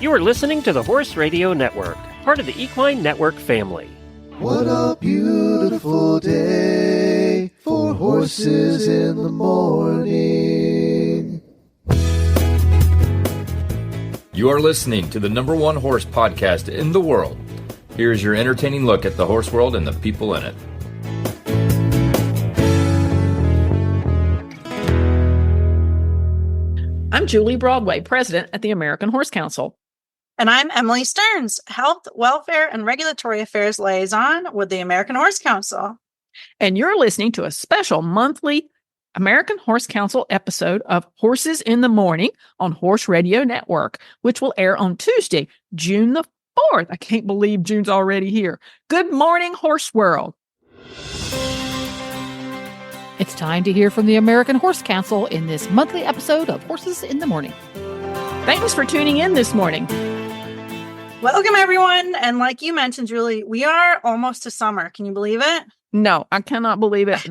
You are listening to the Horse Radio Network, part of the Equine Network family. What a beautiful day for horses in the morning. You are listening to the number one horse podcast in the world. Here's your entertaining look at the horse world and the people in it. I'm Julie Broadway, president at the American Horse Council. And I'm Emily Stearns, Health, Welfare, and Regulatory Affairs Liaison with the American Horse Council. And you're listening to a special monthly American Horse Council episode of Horses in the Morning on Horse Radio Network, which will air on Tuesday, June the 4th. I can't believe June's already here. Good morning, Horse World. It's time to hear from the American Horse Council in this monthly episode of Horses in the Morning. Thanks for tuning in this morning. Welcome, everyone. And like you mentioned, Julie, we are almost to summer. Can you believe it? No, I cannot believe it.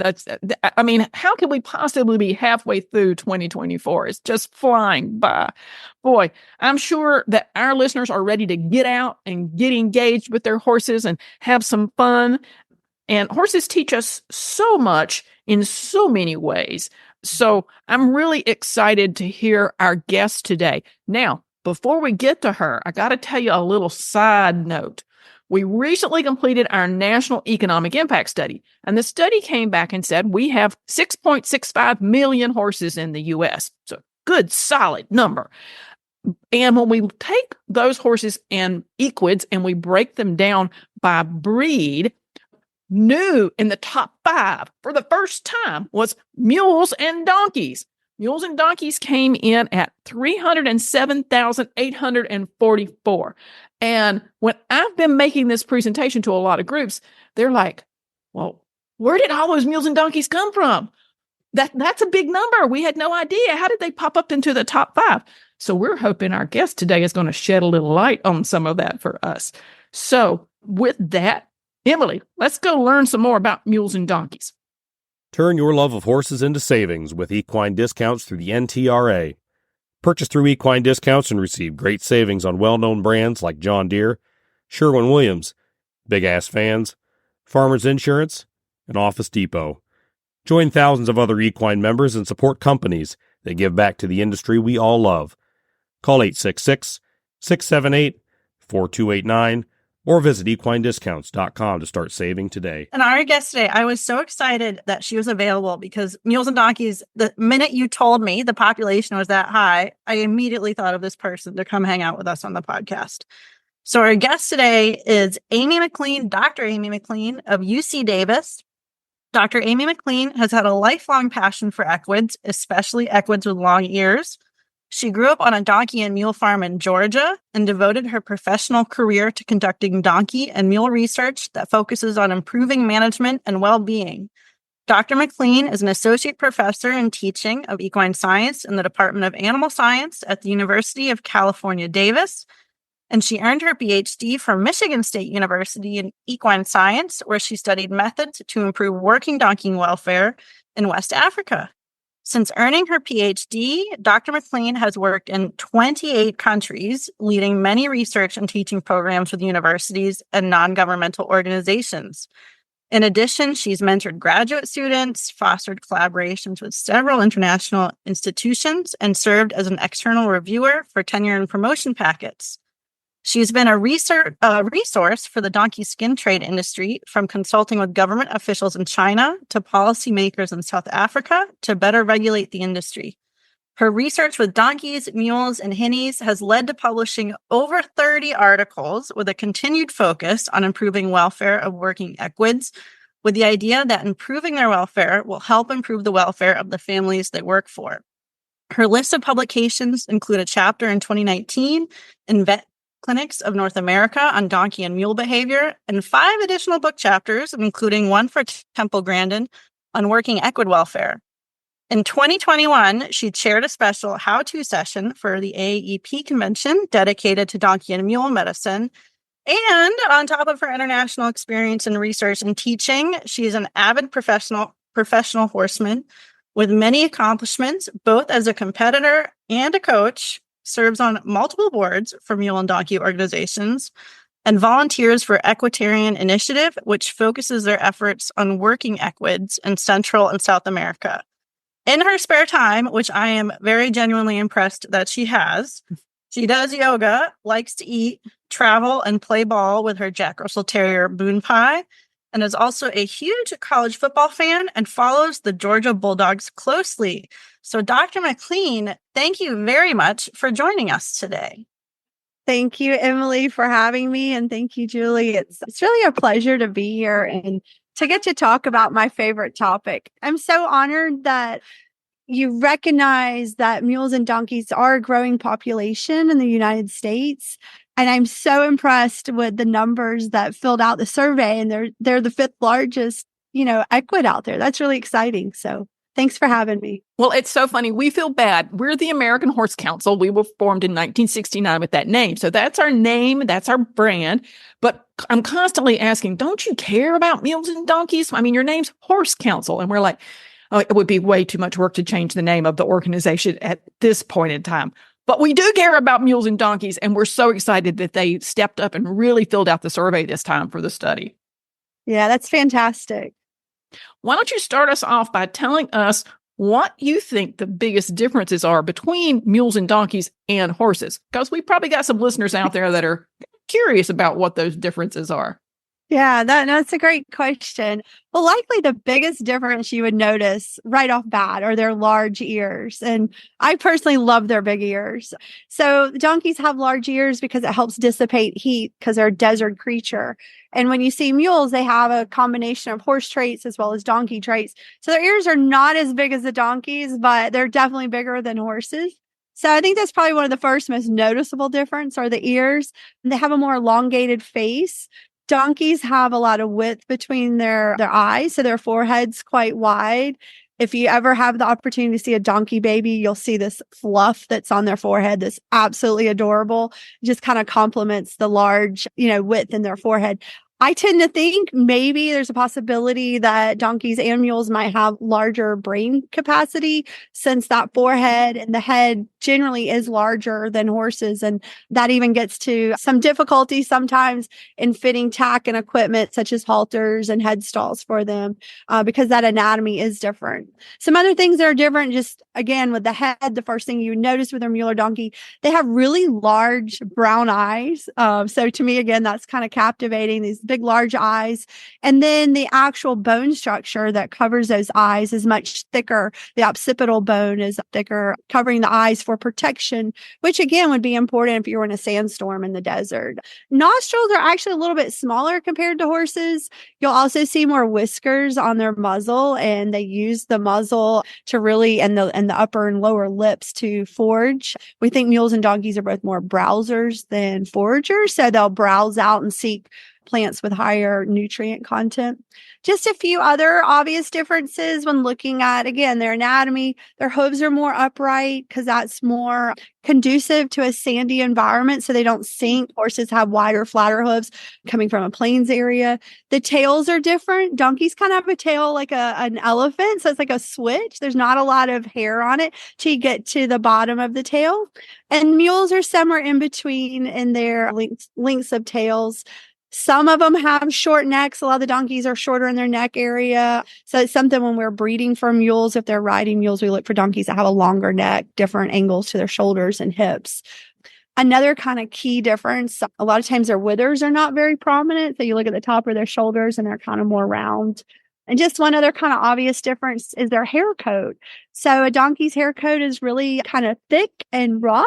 How can we possibly be halfway through 2024? It's just flying by. Boy, I'm sure that our listeners are ready to get out and get engaged with their horses and have some fun. And horses teach us so much in so many ways. So I'm really excited to hear our guest today. Now, before we get to her, I got to tell you a little side note. We recently completed our National Economic Impact Study, and the study came back and said we have 6.65 million horses in the U.S. So good, solid number. And when we take those horses and equids and we break them down by breed, new in the top 5 for the first time was Mules and Donkeys. Mules and Donkeys came in at 307,844. And when I've been making this presentation to a lot of groups, they're like, well, where did all those Mules and Donkeys come from? That's a big number. We had no idea. How did they pop up into the top 5? So we're hoping our guest today is going to shed a little light on some of that for us. So with that, Emily, let's go learn some more about Mules and Donkeys. Turn your love of horses into savings with equine discounts through the NTRA. Purchase through equine discounts and receive great savings on well-known brands like John Deere, Sherwin-Williams, Big Ass Fans, Farmers Insurance, and Office Depot. Join thousands of other equine members and support companies that give back to the industry we all love. Call 866-678-4289 or visit equinediscounts.com to start saving today. And our guest today, I was so excited that she was available because Mules and Donkeys, the minute you told me the population was that high, I immediately thought of this person to come hang out with us on the podcast. So our guest today is Amy McLean, Dr. Amy McLean of UCDavis. Dr. Amy McLean has had a lifelong passion for equids, especially equids with long ears. She grew up on a donkey and mule farm in Georgia and devoted her professional career to conducting donkey and mule research that focuses on improving management and well-being. Dr. McLean is an associate professor in teaching of equine science in the Department of Animal Science at the University of California, Davis, and she earned her PhD from Michigan State University in equine science, where she studied methods to improve working donkey welfare in West Africa. Since earning her PhD, Dr. McLean has worked in 28 countries, leading many research and teaching programs with universities and non-governmental organizations. In addition, she's mentored graduate students, fostered collaborations with several international institutions, and served as an external reviewer for tenure and promotion packets. She's been a resource for the donkey skin trade industry, from consulting with government officials in China to policymakers in South Africa to better regulate the industry. Her research with donkeys, mules, and Hinnies has led to publishing over 30 articles with a continued focus on improving welfare of working equids, with the idea that improving their welfare will help improve the welfare of the families they work for. Her list of publications include a chapter in 2019 in Vet Clinics of North America on donkey and mule behavior, and 5 additional book chapters, including one for Temple Grandin on working equid welfare. In 2021, she chaired a special how-to session for the AAEP convention dedicated to donkey and mule medicine. And on top of her international experience in research and teaching, she's an avid professional horseman with many accomplishments, both as a competitor and a coach. serves on multiple boards for mule and donkey organizations, and volunteers for Equitarian Initiative, which focuses their efforts on working equids in Central and South America. In her spare time, which I am very genuinely impressed that she has, she does yoga, likes to eat, travel, and play ball with her Jack Russell Terrier Boone Pie, and is also a huge college football fan and follows the Georgia Bulldogs closely. So, Dr. McLean, thank you very much for joining us today. Thank you, Emily, for having me. And thank you, Julie. It's really a pleasure to be here and to get to talk about my favorite topic. I'm so honored that you recognize that mules and donkeys are a growing population in the United States. And I'm so impressed with the numbers that filled out the survey. And they're the fifth largest, equid out there. That's really exciting. So thanks for having me. Well, it's so funny. We feel bad. We're the American Horse Council. We were formed in 1969 with that name. So that's our name. That's our brand. But I'm constantly asking, don't you care about mules and donkeys? I mean, your name's Horse Council. And we're like, oh, it would be way too much work to change the name of the organization at this point in time. But we do care about mules and donkeys. And we're so excited that they stepped up and really filled out the survey this time for the study. Yeah, that's fantastic. Why don't you start us off by telling us what you think the biggest differences are between mules and donkeys and horses? Because we probably got some listeners out there that are curious about what those differences are. Yeah, that's a great question. Well, likely the biggest difference you would notice right off bat are their large ears. And I personally love their big ears. So donkeys have large ears because it helps dissipate heat because they're a desert creature. And when you see mules, they have a combination of horse traits as well as donkey traits. So their ears are not as big as the donkeys, but they're definitely bigger than horses. So I think that's probably one of the first most noticeable difference are the ears. They have a more elongated face. Donkeys have a lot of width between their eyes, so their forehead's quite wide. If you ever have the opportunity to see a donkey baby, you'll see this fluff that's on their forehead that's absolutely adorable. It just kind of complements the large, width in their forehead. I tend to think maybe there's a possibility that donkeys and mules might have larger brain capacity since that forehead and the head generally is larger than horses. And that even gets to some difficulty sometimes in fitting tack and equipment such as halters and headstalls for them because that anatomy is different. Some other things that are different, just again, with the head, the first thing you notice with a mule or donkey, they have really large brown eyes. So to me, again, that's kind of captivating, these big, large eyes. And then the actual bone structure that covers those eyes is much thicker. The occipital bone is thicker, covering the eyes for protection, which again would be important if you were in a sandstorm in the desert. Nostrils are actually a little bit smaller compared to horses. You'll also see more whiskers on their muzzle, and they use the muzzle to really, and the upper and lower lips to forage. We think mules and donkeys are both more browsers than foragers, so they'll browse out and seek plants with higher nutrient content. Just a few other obvious differences when looking at, again, their anatomy. Their hooves are more upright because that's more conducive to a sandy environment so they don't sink. Horses have wider, flatter hooves coming from a plains area. The tails are different. Donkeys kind of have a tail like an elephant, so it's like a switch. There's not a lot of hair on it till you get to the bottom of the tail. And mules are somewhere in between in their lengths of tails. Some of them have short necks. A lot of the donkeys are shorter in their neck area. So it's something when we're breeding for mules, if they're riding mules, we look for donkeys that have a longer neck, different angles to their shoulders and hips. Another kind of key difference, a lot of times their withers are not very prominent. So you look at the top of their shoulders and they're kind of more round. And just one other kind of obvious difference is their hair coat. So a donkey's hair coat is really kind of thick and rough.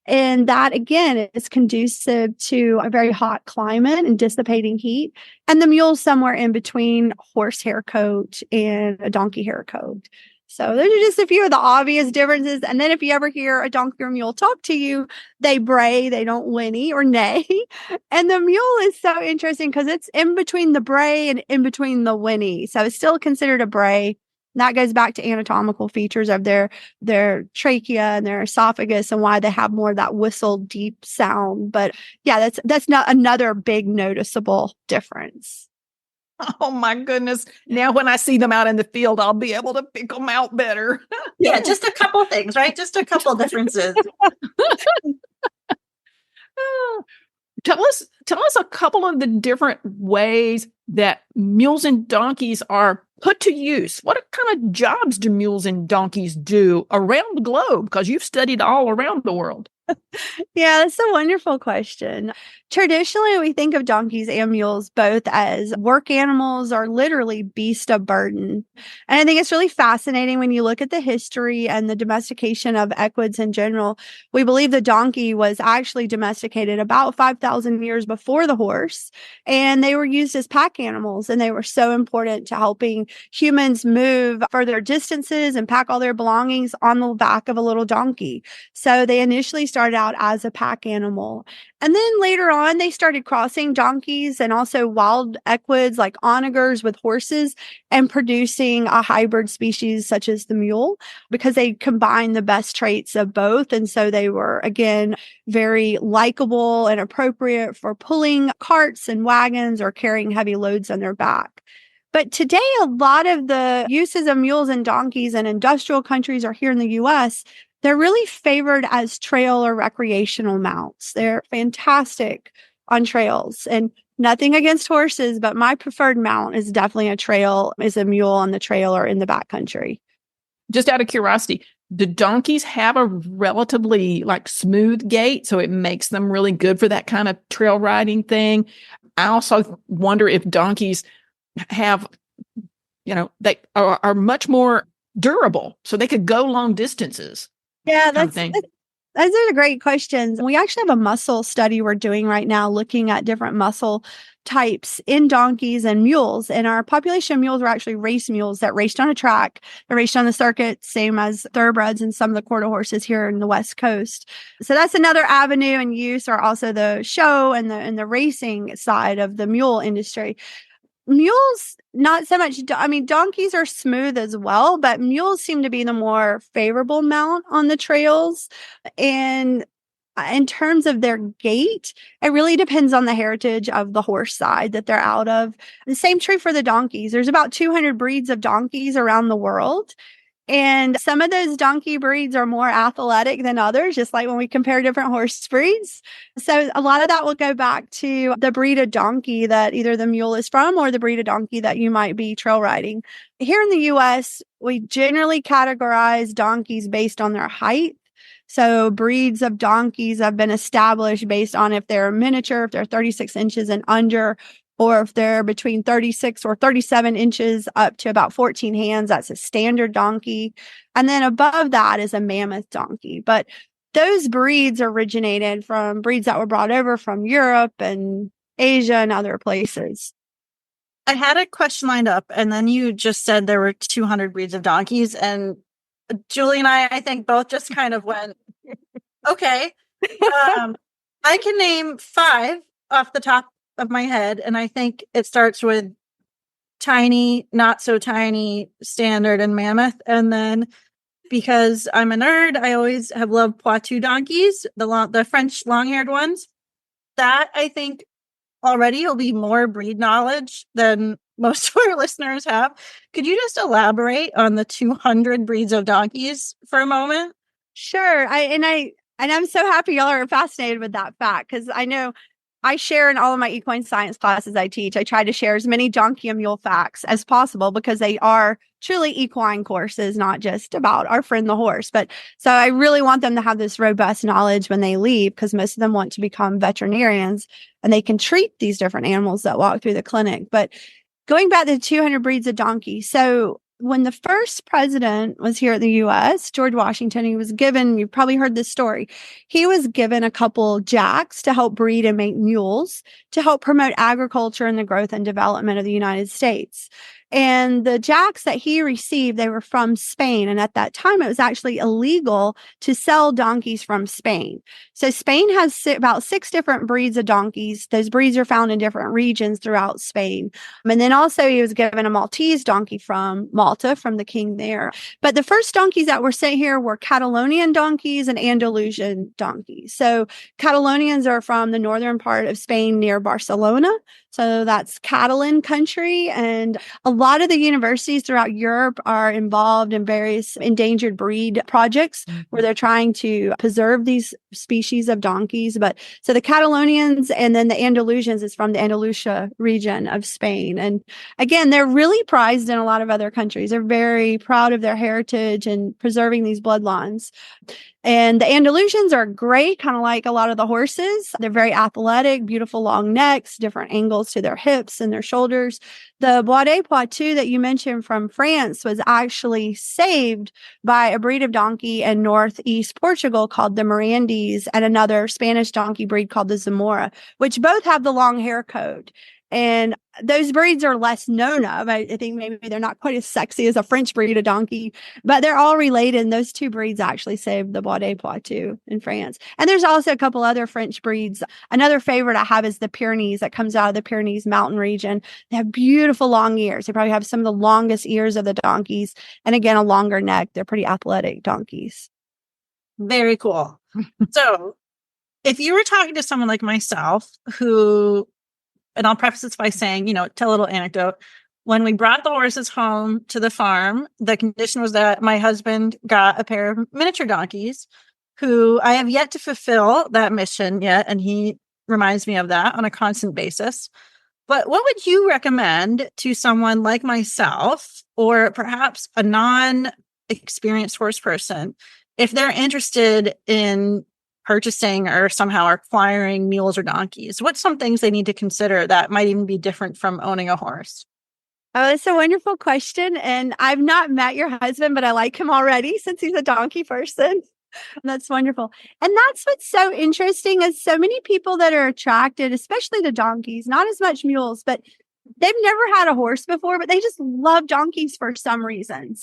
And that, again, is conducive to a very hot climate and dissipating heat. And the mule's somewhere in between horse hair coat and a donkey hair coat. So those are just a few of the obvious differences. And then if you ever hear a donkey or mule talk to you, they bray, they don't whinny or neigh. And the mule is so interesting because it's in between the bray and in between the whinny. So it's still considered a bray. That goes back to anatomical features of their trachea and their esophagus and why they have more of that whistle deep sound. But yeah, that's not another big noticeable difference. Oh my goodness. Now when I see them out in the field, I'll be able to pick them out better. Yeah, just a couple things, right? Just a couple differences. Tell us a couple of the different ways that mules and donkeys are put to use. What kind of jobs do mules and donkeys do around the globe? Because you've studied all around the world. Yeah, that's a wonderful question. Traditionally, we think of donkeys and mules both as work animals or literally beast of burden. And I think it's really fascinating when you look at the history and the domestication of equids in general. We believe the donkey was actually domesticated about 5,000 years before the horse, and they were used as pack animals, and they were so important to helping humans move further distances and pack all their belongings on the back of a little donkey. So they initially started out as a pack animal. And then later on, they started crossing donkeys and also wild equids like onagers with horses and producing a hybrid species such as the mule because they combined the best traits of both. And so they were, again, very likable and appropriate for pulling carts and wagons or carrying heavy loads on their back. But today, a lot of the uses of mules and donkeys in industrial countries or here in the U.S., they're really favored as trail or recreational mounts. They're fantastic on trails, and nothing against horses, but my preferred mount is definitely a mule on the trail or in the backcountry. Just out of curiosity, do donkeys have a relatively smooth gait, so it makes them really good for that kind of trail riding thing? I also wonder if donkeys have, they are much more durable, so they could go long distances. Yeah, those are great questions. We actually have a muscle study we're doing right now looking at different muscle types in donkeys and mules. And our population of mules were actually race mules that raced on a track. They raced on the circuit, same as thoroughbreds and some of the quarter horses here in the West Coast. So that's another avenue and use, or also the show and the racing side of the mule industry. Mules, not so much. Donkeys are smooth as well, but mules seem to be the more favorable mount on the trails. And in terms of their gait, it really depends on the heritage of the horse side that they're out of. The same true for the donkeys. There's about 200 breeds of donkeys around the world. And some of those donkey breeds are more athletic than others, just like when we compare different horse breeds. So a lot of that will go back to the breed of donkey that either the mule is from or the breed of donkey that you might be trail riding. Here in the U.S., we generally categorize donkeys based on their height. So breeds of donkeys have been established based on if they're miniature, if they're 36 inches and under, or if they're between 36 or 37 inches up to about 14 hands, that's a standard donkey. And then above that is a mammoth donkey. But those breeds originated from breeds that were brought over from Europe and Asia and other places. I had a question lined up, and then you just said there were 200 breeds of donkeys. And Julie and I think both just kind of went, okay. I can name 5 off the top of my head, and I think it starts with tiny, not so tiny, standard, and mammoth. And then because I'm a nerd, I always have loved Poitou donkeys, the French long-haired ones. That I think already will be more breed knowledge than most of our listeners have. Could you just elaborate on the 200 breeds of donkeys for a moment? Sure. I'm so happy y'all are fascinated with that fact, because I know I share in all of my equine science classes I teach. I try to share as many donkey and mule facts as possible because they are truly equine courses, not just about our friend the horse. But so I really want them to have this robust knowledge when they leave, because most of them want to become veterinarians and they can treat these different animals that walk through the clinic. But going back to the 200 breeds of donkey. So when the first president was here at the U.S., George Washington, he was given, you've probably heard this story, he was given a couple jacks to help breed and make mules to help promote agriculture and the growth and development of the United States. And the jacks that he received, they were from Spain. And at that time, it was actually illegal to sell donkeys from Spain. So Spain has about 6 different breeds of donkeys. Those breeds are found in different regions throughout Spain. And then also he was given a Maltese donkey from Malta, from the king there. But the first donkeys that were sent here were Catalonian donkeys and Andalusian donkeys. So Catalonians are from the northern part of Spain near Barcelona. So that's Catalan country. And a lot of the universities throughout Europe are involved in various endangered breed projects where they're trying to preserve these species of donkeys. But so the Catalonians and then the Andalusians is from the Andalusia region of Spain. And again, they're really prized in a lot of other countries. They're very proud of their heritage and preserving these bloodlines. And the Andalusians are great, kind of like a lot of the horses. They're very athletic, beautiful long necks, different angles to their hips and their shoulders. The Bois de Poitou that you mentioned from France was actually saved by a breed of donkey in northeast Portugal called the Mirandes and another Spanish donkey breed called the Zamora, which both have the long hair coat. And those breeds are less known of. I think maybe they're not quite as sexy as a French breed of donkey, but they're all related. And those two breeds actually saved the Bois de Poitou in France. And there's also a couple other French breeds. Another favorite I have is the Pyrenees that comes out of the Pyrenees mountain region. They have beautiful long ears. They probably have some of the longest ears of the donkeys. And again, a longer neck. They're pretty athletic donkeys. Very cool. So if you were talking to someone like myself who, and I'll preface this by saying, tell a little anecdote. When we brought the horses home to the farm, the condition was that my husband got a pair of miniature donkeys who I have yet to fulfill that mission yet. And he reminds me of that on a constant basis. But what would you recommend to someone like myself, or perhaps a non-experienced horse person, if they're interested in purchasing or somehow acquiring mules or donkeys? What's some things they need to consider that might even be different from owning a horse? Oh, it's a wonderful question. And I've not met your husband, but I like him already since he's a donkey person. That's wonderful. And that's what's so interesting is so many people that are attracted, especially to donkeys, not as much mules, but they've never had a horse before, but they just love donkeys for some reason.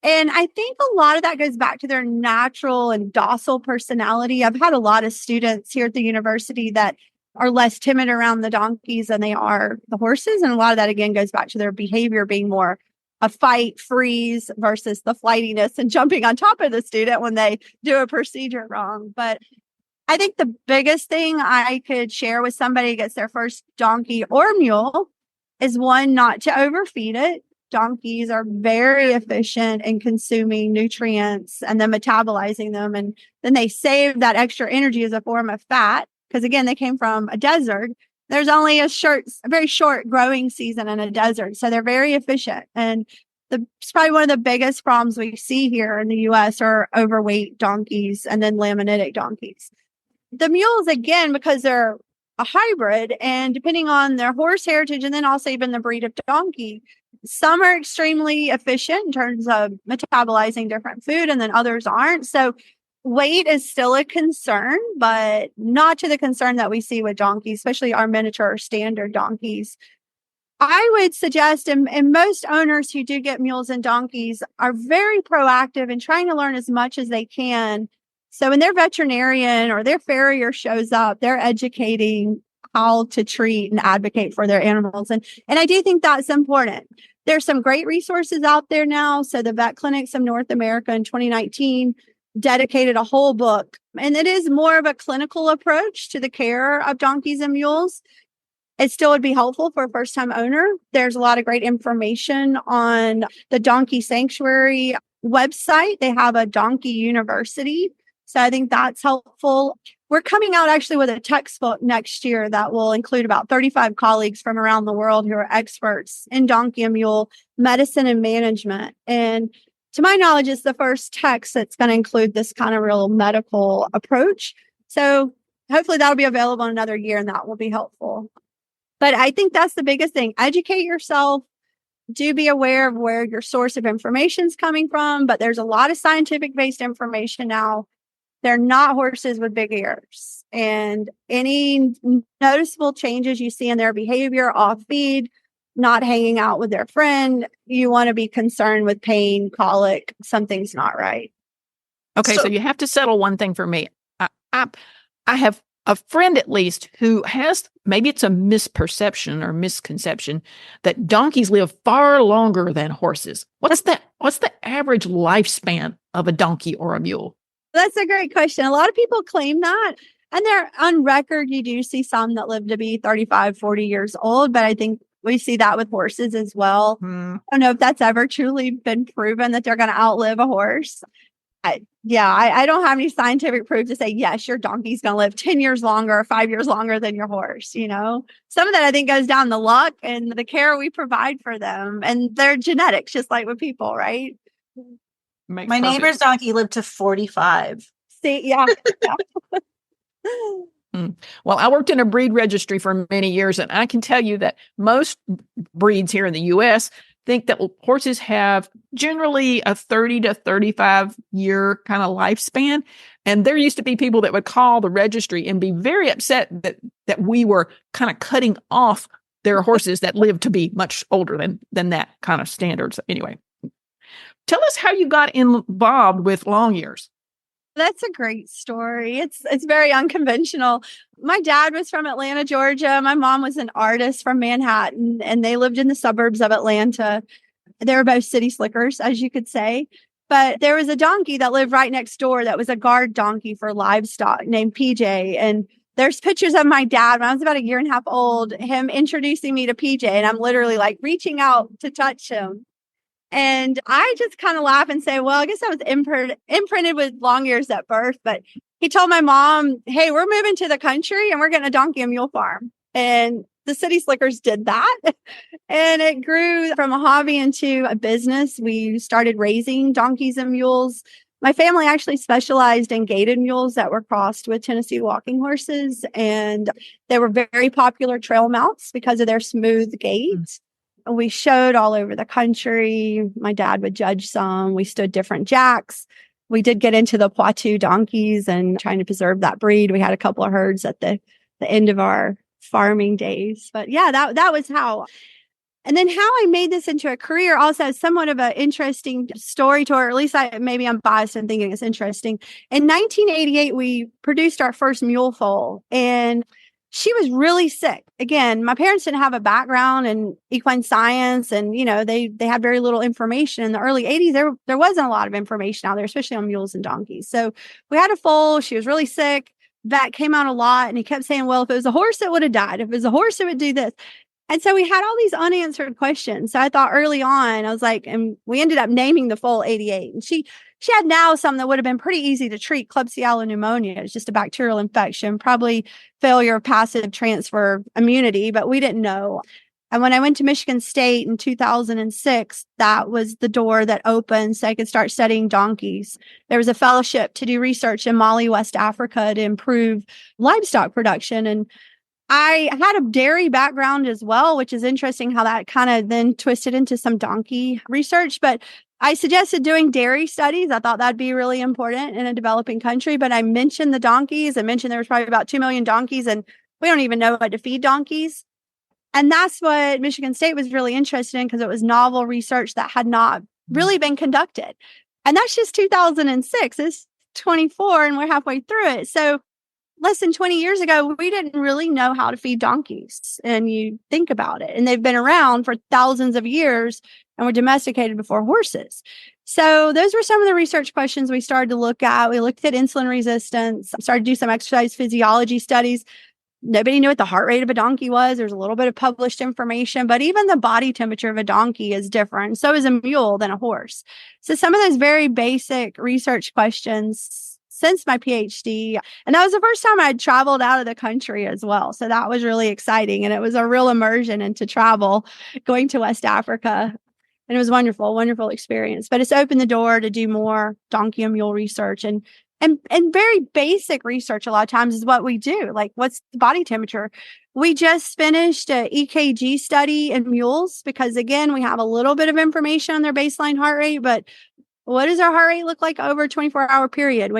And I think a lot of that goes back to their natural and docile personality. I've had a lot of students here at the university that are less timid around the donkeys than they are the horses. And a lot of that, again, goes back to their behavior being more a fight, freeze versus the flightiness and jumping on top of the student when they do a procedure wrong. But I think the biggest thing I could share with somebody who gets their first donkey or mule is one, not to overfeed it. Donkeys are very efficient in consuming nutrients and then metabolizing them. And then they save that extra energy as a form of fat. Because again, they came from a desert. There's only a very short growing season in a desert. So they're very efficient. And it's probably one of the biggest problems we see here in the US are overweight donkeys and then laminitic donkeys. The mules, again, because they're a hybrid and depending on their horse heritage and then also even the breed of donkey, some are extremely efficient in terms of metabolizing different food and then others aren't. So weight is still a concern, but not to the concern that we see with donkeys, especially our miniature or standard donkeys. I would suggest, and most owners who do get mules and donkeys are very proactive in trying to learn as much as they can. So when their veterinarian or their farrier shows up, they're educating how to treat and advocate for their animals. And I do think that's important. There's some great resources out there now. So the Vet Clinics of North America in 2019 dedicated a whole book, and it is more of a clinical approach to the care of donkeys and mules. It still would be helpful for a first-time owner. There's a lot of great information on the Donkey Sanctuary website. They have a donkey university. So I think that's helpful. We're coming out actually with a textbook next year that will include about 35 colleagues from around the world who are experts in donkey and mule medicine and management. And to my knowledge, it's the first text that's going to include this kind of real medical approach. So hopefully that'll be available in another year and that will be helpful. But I think that's the biggest thing. Educate yourself. Do be aware of where your source of information is coming from. But there's a lot of scientific-based information now. They're not horses with big ears. And any noticeable changes you see in their behavior, off feed, not hanging out with their friend, you want to be concerned with pain, colic, something's not right. Okay, so you have to settle one thing for me. I have a friend at least who has, maybe it's a misperception or misconception, that donkeys live far longer than horses. What's the average lifespan of a donkey or a mule? That's a great question. A lot of people claim that. And they're on record. You do see some that live to be 35, 40 years old, but I think we see that with horses as well. I don't know if that's ever truly been proven that they're going to outlive a horse. I don't have any scientific proof to say, yes, your donkey's going to live 10 years longer or 5 years longer than your horse. Some of that I think goes down the luck and the care we provide for them and their genetics, just like with people, right? My neighbor's donkey lived to 45. See, yeah. Well, I worked in a breed registry for many years, and I can tell you that most breeds here in the U.S. think that horses have generally a 30 to 35 year kind of lifespan. And there used to be people that would call the registry and be very upset that we were kind of cutting off their horses that lived to be much older than that kind of standards. Anyway, tell us how you got involved with long ears. That's a great story. It's very unconventional. My dad was from Atlanta, Georgia. My mom was an artist from Manhattan, and they lived in the suburbs of Atlanta. They were both city slickers, as you could say. But there was a donkey that lived right next door that was a guard donkey for livestock named PJ. And there's pictures of my dad when I was about a year and a half old, him introducing me to PJ. And I'm literally like reaching out to touch him. And I just kind of laugh and say, well, I guess I was imprinted with long ears at birth. But he told my mom, hey, we're moving to the country and we're getting a donkey and mule farm. And the city slickers did that. And it grew from a hobby into a business. We started raising donkeys and mules. My family actually specialized in gaited mules that were crossed with Tennessee walking horses. And they were very popular trail mounts because of their smooth gait. We showed all over the country. My dad would judge some. We stood different jacks. We did get into the Poitou donkeys and trying to preserve that breed. We had a couple of herds at the end of our farming days. But yeah, that was how. And then how I made this into a career also has somewhat of an interesting story to her. At least maybe I'm biased in thinking it's interesting. In 1988, we produced our first mule foal, and she was really sick. Again, my parents didn't have a background in equine science, and they had very little information. In the early 80s, there wasn't a lot of information out there, especially on mules and donkeys. So we had a foal. She was really sick. Vet came out a lot, and he kept saying, well, if it was a horse, it would have died. If it was a horse, it would do this. And so we had all these unanswered questions. So I thought early on, I was like, and we ended up naming the foal 88. And she had now some that would have been pretty easy to treat. Klebsiella pneumonia. It's just a bacterial infection, probably failure of passive transfer immunity, but we didn't know. And when I went to Michigan State in 2006, that was the door that opened so I could start studying donkeys. There was a fellowship to do research in Mali, West Africa to improve livestock production. And I had a dairy background as well, which is interesting how that kind of then twisted into some donkey research. But I suggested doing dairy studies. I thought that'd be really important in a developing country. But I mentioned the donkeys. I mentioned there was probably about 2 million donkeys, and we don't even know what to feed donkeys. And that's what Michigan State was really interested in because it was novel research that had not really been conducted. And that's just 2006. It's 24 and we're halfway through it. So less than 20 years ago, we didn't really know how to feed donkeys. And you think about it. And they've been around for thousands of years and were domesticated before horses. So those were some of the research questions we started to look at. We looked at insulin resistance, started to do some exercise physiology studies. Nobody knew what the heart rate of a donkey was. There's a little bit of published information, but even the body temperature of a donkey is different. So is a mule than a horse. So some of those very basic research questions since my PhD. And that was the first time I had traveled out of the country as well. So that was really exciting. And it was a real immersion into travel, going to West Africa. And it was wonderful, wonderful experience. But it's opened the door to do more donkey and mule research. And very basic research a lot of times is what we do. Like, what's the body temperature? We just finished an EKG study in mules because, again, we have a little bit of information on their baseline heart rate, but what does our heart rate look like over a 24-hour period?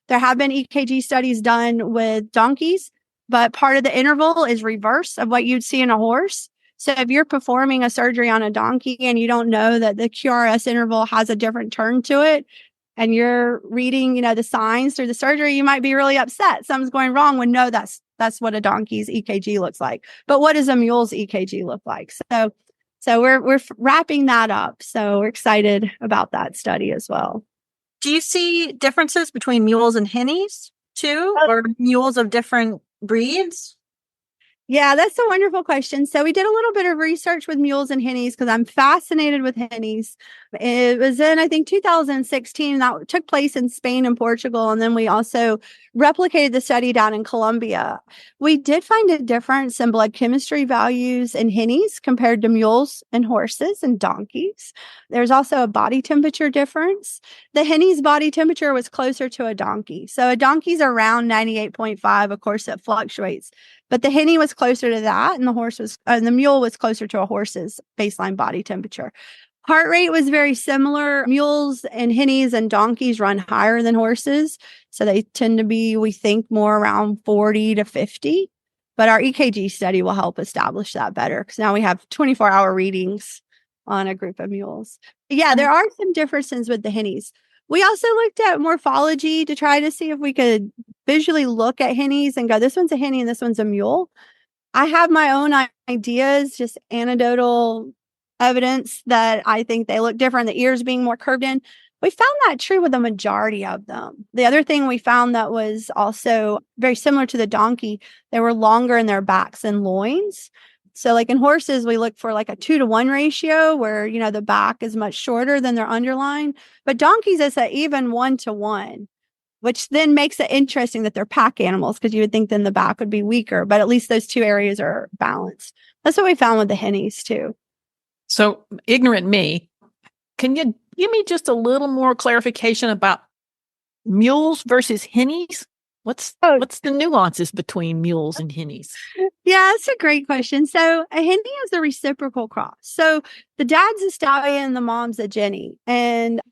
There have been EKG studies done with donkeys, but part of the interval is reverse of what you'd see in a horse. So if you're performing a surgery on a donkey and you don't know that the QRS interval has a different turn to it, and you're reading, the signs through the surgery, you might be really upset. Something's going wrong when no, that's what a donkey's EKG looks like. But what does a mule's EKG look like? So we're wrapping that up. So we're excited about that study as well. Do you see differences between mules and Hinnies? too, or mules of different breeds? Yeah, that's a wonderful question. So we did a little bit of research with mules and Hinnies because I'm fascinated with Hinnies. It was in, I think, 2016. That took place in Spain and Portugal. And then we also replicated the study down in Colombia. We did find a difference in blood chemistry values in Hinnies compared to mules and horses and donkeys. There's also a body temperature difference. The Hinnies' body temperature was closer to a donkey. So a donkey's around 98.5. Of course, it fluctuates. But the Hinnie was closer to that, and the mule was closer to a horse's baseline body temperature. Heart rate was very similar. Mules and Hinnies and donkeys run higher than horses. So they tend to be, we think, more around 40 to 50. But our EKG study will help establish that better because now we have 24-hour readings on a group of mules. Yeah, there are some differences with the Hinnies. We also looked at morphology to try to see if we could visually look at Hinnies and go, this one's a Hinnie and this one's a mule. I have my own ideas, just anecdotal evidence that I think they look different, the ears being more curved in. We found that true with the majority of them. The other thing we found that was also very similar to the donkey, they were longer in their backs and loins. So like in horses, we look for like a 2-to-1 ratio where, the back is much shorter than their underline. But donkeys, it's an even 1-to-1, which then makes it interesting that they're pack animals because you would think then the back would be weaker. But at least those two areas are balanced. That's what we found with the Hinnies too. So ignorant me, can you give me just a little more clarification about mules versus Hinnies? What's the nuances between mules and Hinnies? Yeah, that's a great question. So a Hinnie is a reciprocal cross. So the dad's a stallion and the mom's a Jenny. And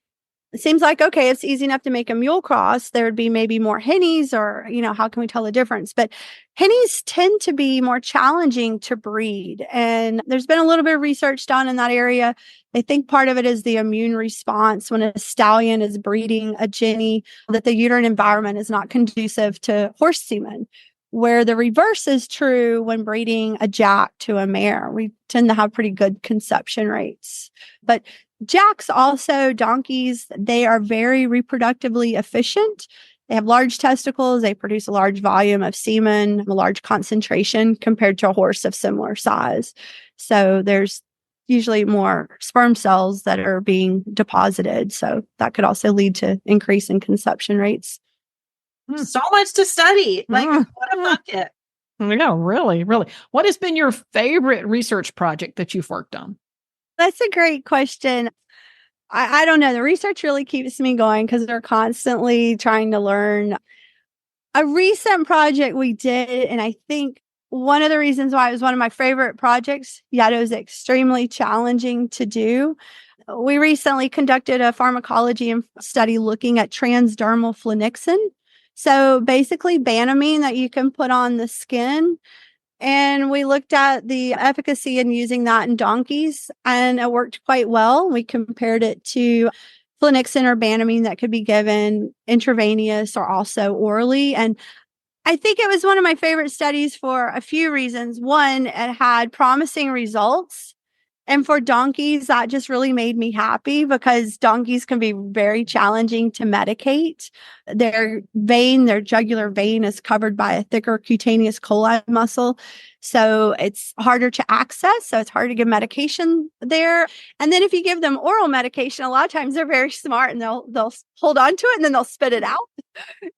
it seems like, okay, it's easy enough to make a mule cross. There would be maybe more Hinnies or, how can we tell the difference? But Hinnies tend to be more challenging to breed. And there's been a little bit of research done in that area. They think part of it is the immune response when a stallion is breeding a Jenny, that the uterine environment is not conducive to horse semen, where the reverse is true when breeding a jack to a mare. We tend to have pretty good conception rates. But jacks also, donkeys, they are very reproductively efficient. They have large testicles. They produce a large volume of semen, a large concentration compared to a horse of similar size. So there's usually more sperm cells that are being deposited. So that could also lead to increase in conception rates. So much to study. Like, what a bucket. Yeah, really, really. What has been your favorite research project that you've worked on? That's a great question. I don't know. The research really keeps me going because they're constantly trying to learn. A recent project we did, and I think one of the reasons why it was one of my favorite projects, yet it was extremely challenging to do. We recently conducted a pharmacology study looking at transdermal flunixin. So basically Banamine that you can put on the skin. And we looked at the efficacy in using that in donkeys, and it worked quite well. We compared it to flunixin or Banamine that could be given intravenous or also orally. And I think it was one of my favorite studies for a few reasons. One, it had promising results. And for donkeys, that just really made me happy because donkeys can be very challenging to medicate. Their jugular vein is covered by a thicker cutaneous colli muscle. So it's harder to access. So it's hard to give medication there. And then if you give them oral medication, a lot of times they're very smart and they'll hold on to it and then they'll spit it out.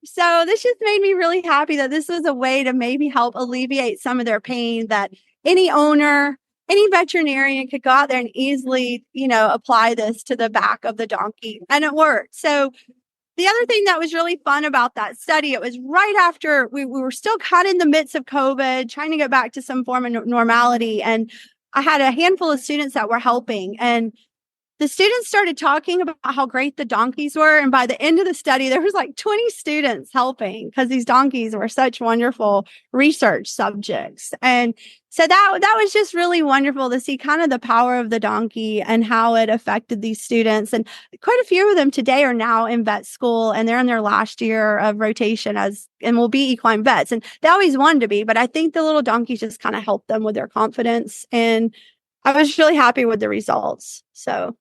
So this just made me really happy that this was a way to maybe help alleviate some of their pain, that any owner, any veterinarian could go out there and easily, apply this to the back of the donkey. And it worked. So the other thing that was really fun about that study, it was right after we were still kind of in the midst of COVID, trying to get back to some form of normality. And I had a handful of students that were helping. And the students started talking about how great the donkeys were. And by the end of the study, there was like 20 students helping because these donkeys were such wonderful research subjects. And so that was just really wonderful to see kind of the power of the donkey and how it affected these students. And quite a few of them today are now in vet school and they're in their last year of rotation and will be equine vets. And they always wanted to be, but I think the little donkeys just kind of helped them with their confidence. And I was really happy with the results. So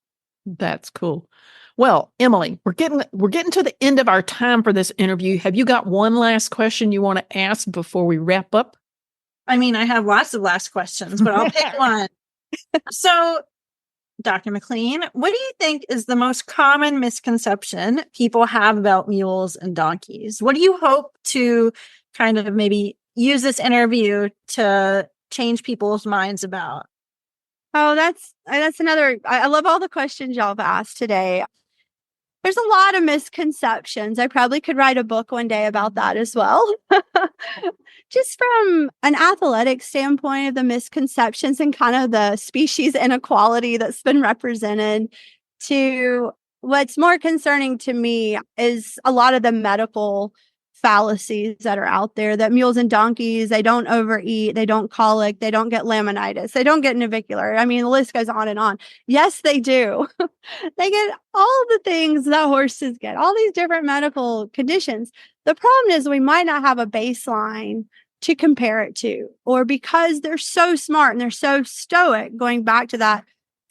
that's cool. Well, Emily, we're getting to the end of our time for this interview. Have you got one last question you want to ask before we wrap up? I mean, I have lots of last questions, but I'll pick one. So, Dr. McLean, what do you think is the most common misconception people have about mules and donkeys? What do you hope to kind of maybe use this interview to change people's minds about? Oh, that's another. I love all the questions y'all have asked today. There's a lot of misconceptions. I probably could write a book one day about that as well. Just from an athletic standpoint of the misconceptions and kind of the species inequality that's been represented, to what's more concerning to me is a lot of the medical fallacies that are out there, that mules and donkeys, they don't overeat, they don't colic, they don't get laminitis, they don't get navicular. I mean, the list goes on and on. Yes, they do. They get all the things that horses get, all these different medical conditions. The problem is we might not have a baseline to compare it to, or because they're so smart and they're so stoic, going back to that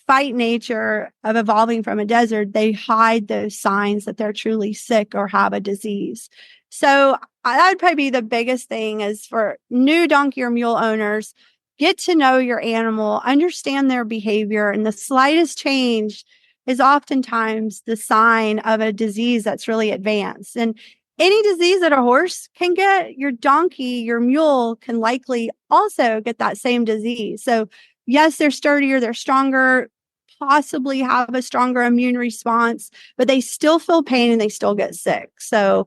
fight nature of evolving from a desert, they hide those signs that they're truly sick or have a disease. So that would probably be the biggest thing, is for new donkey or mule owners, get to know your animal, understand their behavior, and the slightest change is oftentimes the sign of a disease that's really advanced. And any disease that a horse can get, your donkey, your mule can likely also get that same disease. So yes, they're sturdier, they're stronger, possibly have a stronger immune response, but they still feel pain and they still get sick. So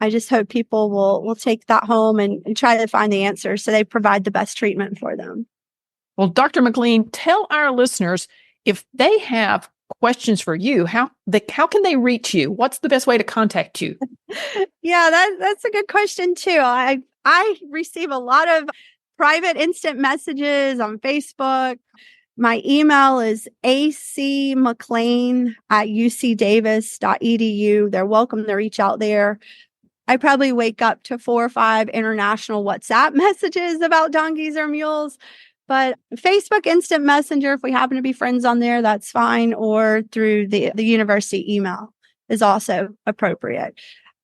I just hope people will take that home and try to find the answers so they provide the best treatment for them. Well, Dr. McLean, tell our listeners, if they have questions for you, how can they reach you? What's the best way to contact you? Yeah, that's a good question too. I receive a lot of private instant messages on Facebook. My email is acmclean@ucdavis.edu. They're welcome to reach out there. I probably wake up to 4 or 5 international WhatsApp messages about donkeys or mules. But Facebook Instant Messenger, if we happen to be friends on there, that's fine. Or through the university email is also appropriate.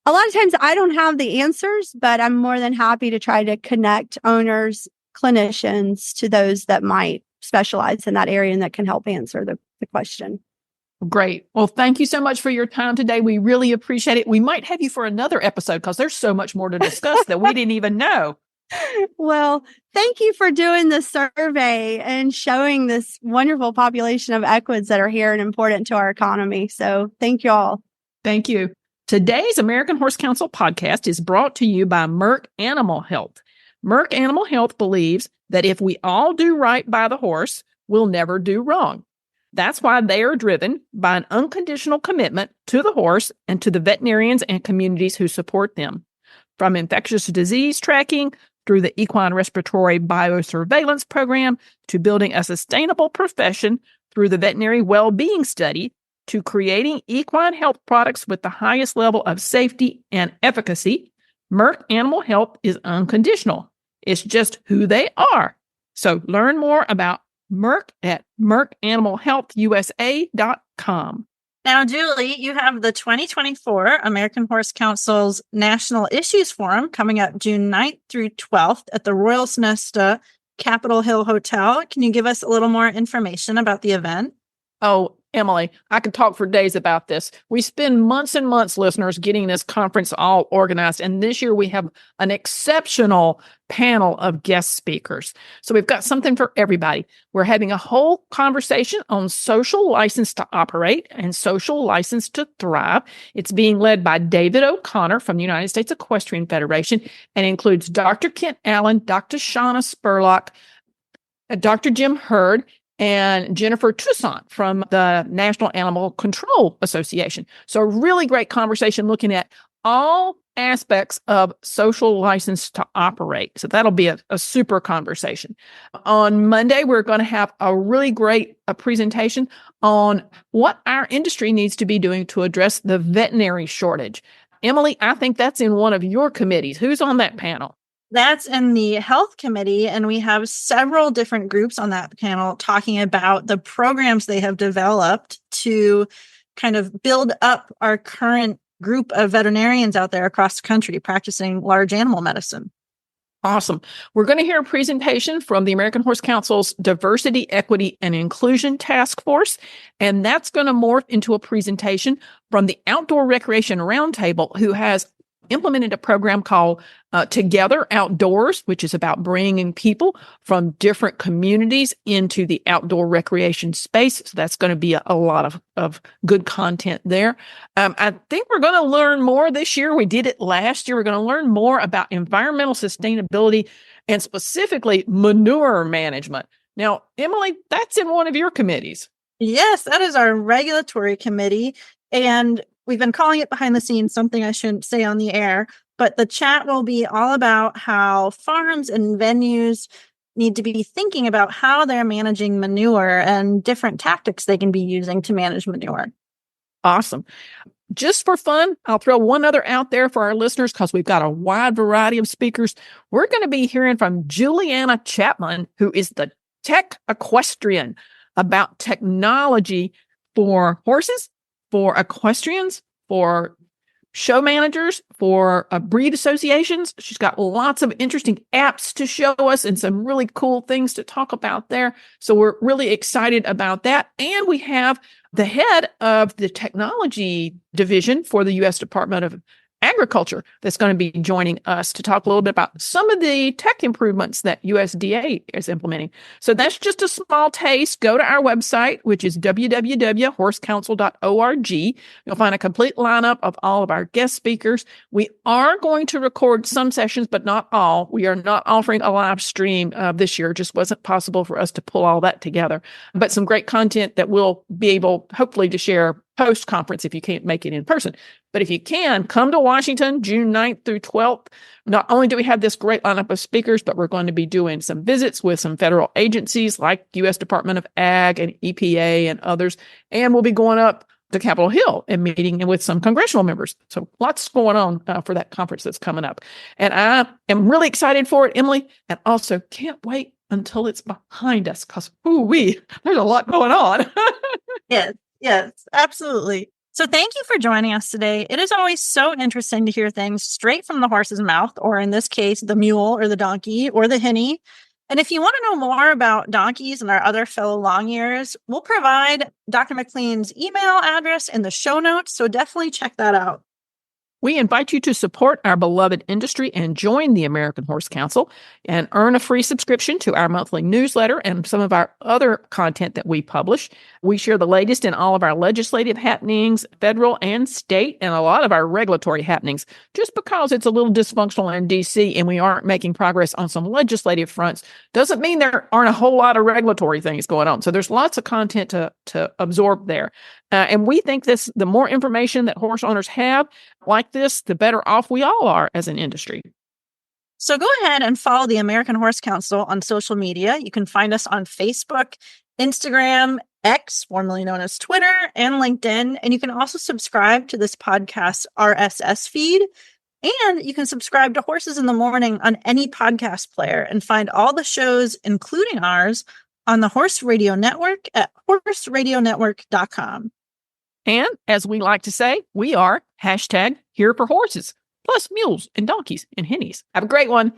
A lot of times I don't have the answers, but I'm more than happy to try to connect owners, clinicians to those that might specialize in that area and that can help answer the question. Great. Well, thank you so much for your time today. We really appreciate it. We might have you for another episode because there's so much more to discuss that we didn't even know. Well, thank you for doing the survey and showing this wonderful population of equids that are here and important to our economy. So thank you all. Thank you. Today's American Horse Council podcast is brought to you by Merck Animal Health. Merck Animal Health believes that if we all do right by the horse, we'll never do wrong. That's why they are driven by an unconditional commitment to the horse and to the veterinarians and communities who support them. From infectious disease tracking through the equine respiratory biosurveillance program to building a sustainable profession through the veterinary well-being study to creating equine health products with the highest level of safety and efficacy, Merck Animal Health is unconditional. It's just who they are. So learn more about Merck at merckanimalhealthusa.com. Now, Julie, you have the 2024 American Horse Council's National Issues Forum coming up June 9th through 12th at the Royal Sonesta Capitol Hill Hotel. Can you give us a little more information about the event? Oh, Emily, I could talk for days about this. We spend months and months, listeners, getting this conference all organized. And this year we have an exceptional panel of guest speakers. So we've got something for everybody. We're having a whole conversation on social license to operate and social license to thrive. It's being led by David O'Connor from the United States Equestrian Federation and includes Dr. Kent Allen, Dr. Shauna Spurlock, Dr. Jim Hurd, and Jennifer Toussaint from the National Animal Control Association. So a really great conversation looking at all aspects of social license to operate. So that'll be a super conversation. On Monday, we're going to have a really great presentation on what our industry needs to be doing to address the veterinary shortage. Emily, I think that's in one of your committees. Who's on that panel? That's in the health committee, and we have several different groups on that panel talking about the programs they have developed to kind of build up our current group of veterinarians out there across the country practicing large animal medicine. Awesome. We're going to hear a presentation from the American Horse Council's Diversity, Equity, and Inclusion Task Force, and that's going to morph into a presentation from the Outdoor Recreation Roundtable, who has implemented a program called Together Outdoors, which is about bringing people from different communities into the outdoor recreation space. So that's going to be a lot of good content there. I think we're going to learn more this year. We did it last year. We're going to learn more about environmental sustainability and specifically manure management. Now, Emily, that's in one of your committees. Yes, that is our regulatory committee. And we've been calling it behind the scenes, something I shouldn't say on the air, but the chat will be all about how farms and venues need to be thinking about how they're managing manure and different tactics they can be using to manage manure. Awesome. Just for fun, I'll throw one other out there for our listeners because we've got a wide variety of speakers. We're going to be hearing from Juliana Chapman, who is the tech equestrian, about technology for horses, for equestrians, for show managers, for breed associations. She's got lots of interesting apps to show us and some really cool things to talk about there. So we're really excited about that. And we have the head of the technology division for the U.S. Department of Agriculture that's going to be joining us to talk a little bit about some of the tech improvements that USDA is implementing. So that's just a small taste. Go to our website, which is www.horsecouncil.org. You'll find a complete lineup of all of our guest speakers. We are going to record some sessions, but not all. We are not offering a live stream this year. It just wasn't possible for us to pull all that together. But some great content that we'll be able, hopefully, to share post-conference if you can't make it in person. But if you can, come to Washington, June 9th through 12th. Not only do we have this great lineup of speakers, but we're going to be doing some visits with some federal agencies like U.S. Department of Ag and EPA and others. And we'll be going up to Capitol Hill and meeting with some congressional members. So lots going on for that conference that's coming up. And I am really excited for it, Emily, and also can't wait until it's behind us because, there's a lot going on. Yes, absolutely. So thank you for joining us today. It is always so interesting to hear things straight from the horse's mouth, or in this case, the mule or the donkey or the hinny. And if you want to know more about donkeys and our other fellow long ears, we'll provide Dr. McLean's email address in the show notes. So definitely check that out. We invite you to support our beloved industry and join the American Horse Council and earn a free subscription to our monthly newsletter and some of our other content that we publish. We share the latest in all of our legislative happenings, federal and state, and a lot of our regulatory happenings. Just because it's a little dysfunctional in D.C. and we aren't making progress on some legislative fronts doesn't mean there aren't a whole lot of regulatory things going on. So there's lots of content to absorb there. And we think the more information that horse owners have like this, the better off we all are as an industry. So go ahead and follow the American Horse Council on social media. You can find us on Facebook, Instagram, X, formerly known as Twitter, and LinkedIn. And you can also subscribe to this podcast RSS feed. And you can subscribe to Horses in the Morning on any podcast player and find all the shows, including ours, on the Horse Radio Network at horseradionetwork.com. And as we like to say, we are #here for horses, plus mules and donkeys and hinnies. Have a great one.